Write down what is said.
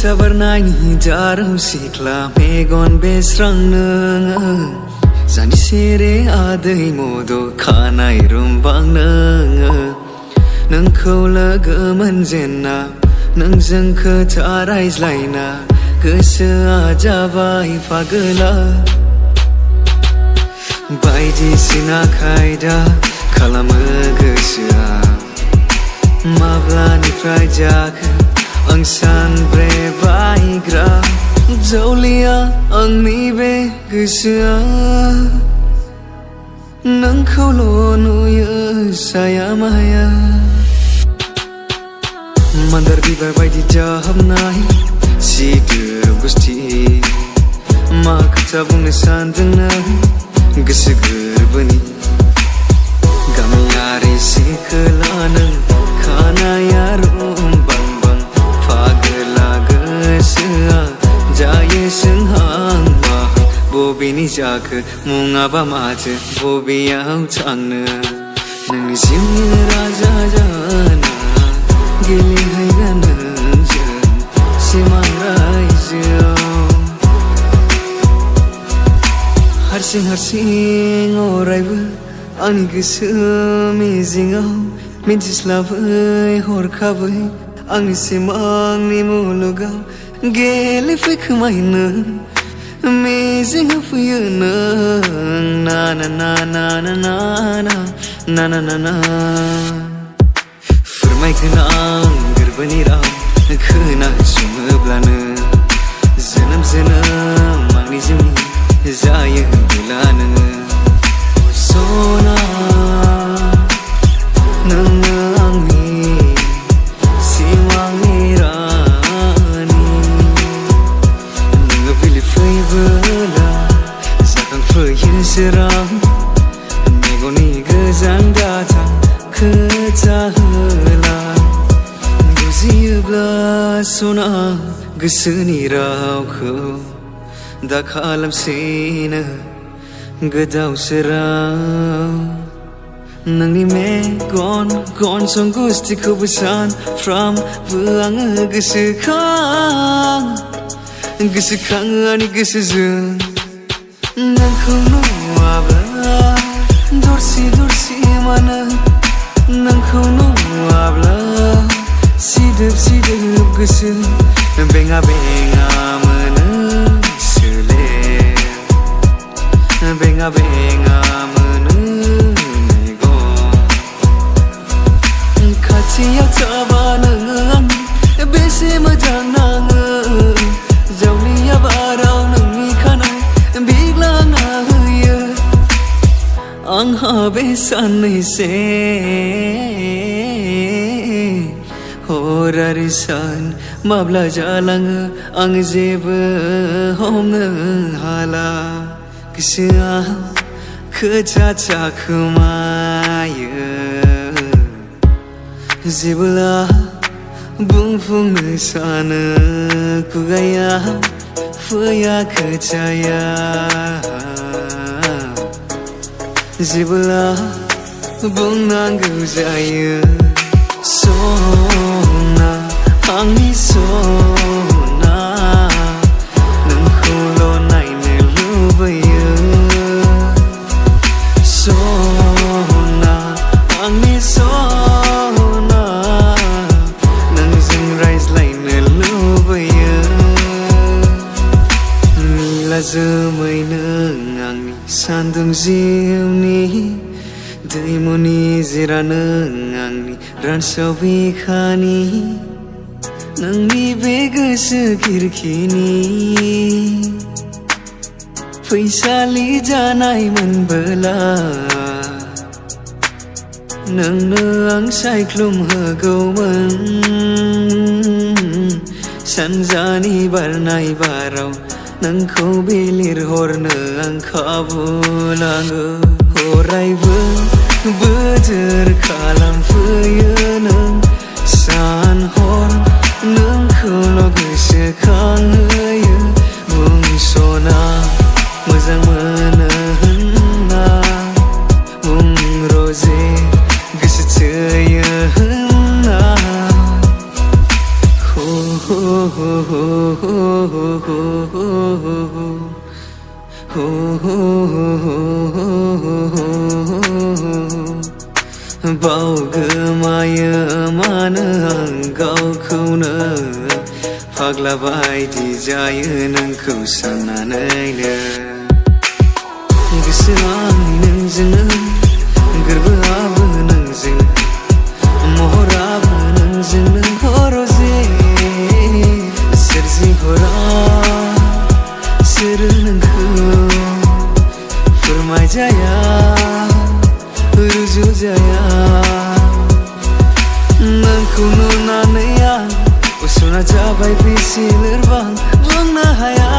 sabarnai jarum sikla megon besrang nang Zani sere adai modo khanai rumbang nang Nang kau lagaman jenna Nang jang kata raizlaina Gosoa jabai pagela Baidi sinakaida kalama gosoa Mablaniफ्राय जाखो आं सानब्रे बायग्रा जौलिया आंनि बे गोसोआ नोंखौल' नुयो साया माया मान्दार बिबार बायदि जाहाबनाय सिदोब गुस्थि मा खोथा बुंनो सानदों नों गोसो गोरबोनि गामियारि सिखोला नों खानाया रुमबां बां फागोला गोसोआ जायो सोंहां माहां बबेनि जाखो मुङाबा माथो बबेयाव थांनो नोंनि जिउनि राजा जाना गेलेहैगोन नोंजों सिमां रायजोआव हारसिं हारसिं अरायबो आंनि गोसो मिजिङाव मिन्थिस्लाबै हरखाबै आंनि सिमांनि मुलुगाव गेलेफैखोमायो नों मिजिङाव फैयो नों ना ना ना ना ना ना ना ना ना ना फोरमायगोन आं गोरबोनि राव खोनासङोब्लानो जोनोम जोनोम आंनि जिउनि जायो होनबोला नोङो सना नोङो आंनि सिमांनि रानि नोङो बिलिफैबोला जाखांफैयो सोरां मेगननि गोजां दाथा खोथा होला बुजियोब्ला सना गोसोनि रावखौ दा खालामसैनो गोदाव सोराव नोंनि मेगन गन्थं गुस्थिखौबो सानफ्रामबो आङो गोसोखाङो आंनि गोसोजों नोंखौ नुवाब्ला दरसि दरसि मानो नोंखौ नुवाब्ला सिदोब सिदोब गोसो बेङा बेङा मोनो सोलेर बेङा बेङा मोनो मेगन खाथियाव थाबा नोङो आंनि बेसे मोजां नाङो जावलिया बाराव नोंनि खानाय बिग्लांना होयो आंहा बे साननैसे हर आरो सान माब्ला जालाङो आं जेबो हमनो हाला गोसोआ खोथा थाखोमायो जेब्ला बुंफुंनो सानो खुगाया फैया खोथाया जेब्ला बुंनांगौ जायो सना आंनि सना नोंखौल' नायनो लुबैयो सना आंनि सना नोंजों रायज्लायनो लुबैयो निला जोमै नों आंनि सान्दुं जिउनि दैमुनि जिरा नों आंनि रानसाव बिखानि नोंनि बे गोसो खिरखिनि फैसालि जानाय मोनबोला नोंनो आं सायख्लुम होगौमोन सानजानि बारनाय बाराव नोंखौ बिलिरहरनो आं खाबु नांगौ अरायबो बोथोर खालामफैयो नों सान हर नोंखौल' गोसोखांहोयो बुंस'ना मोजां मोनो होनना बुंरजे गोसो थोयो होनना हो हो हो बावगोमायो मानो आं गावखौनो फाग्ला बायदि जायो नोंखौ साननानैनो गोसोआ आंनि नोंजोंनो गोरबोआबो नोंजोंनो महराबो नोंजोंनो हरजे सोरजिहरा सोर नोंखौ फोरमायजाया रुजुजाया नोंखौ नुनानै आं उसुना जाबाय बेसे लोरबां बुंनो हाया